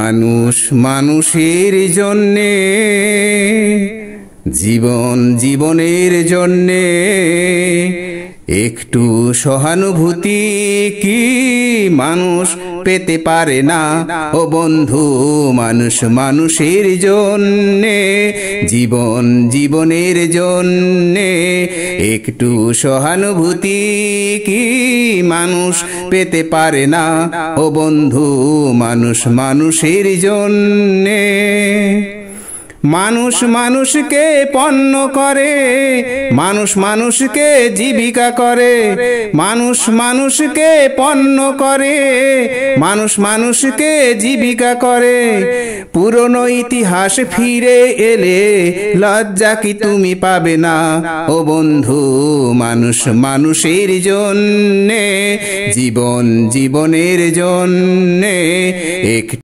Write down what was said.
মানুষ মানুষের জন্যে, জীবন জীবনের জন্যে একটু সহানুভূতি কি মানুষ পেতে পারে না? ও বন্ধু, মানুষ মানুষের জন্যে, জীবন জীবনের জন্যে একটু সহানুভূতি কি মানুষ পেতে পারে না? ও বন্ধু, মানুষ মানুষের জন্যে। মানুষ মানুষকে পণ্য করে, মানুষ মানুষকে জীবিকা করে, মানুষ মানুষকে পণ্য করে, মানুষ মানুষকে জীবিকা করে। পুরনো ইতিহাস ফিরে এলে লজ্জা কি তুমি পাবে না? ও বন্ধু, মানুষ মানুষের জন্যে, জীবন জীবনের জন্যে এক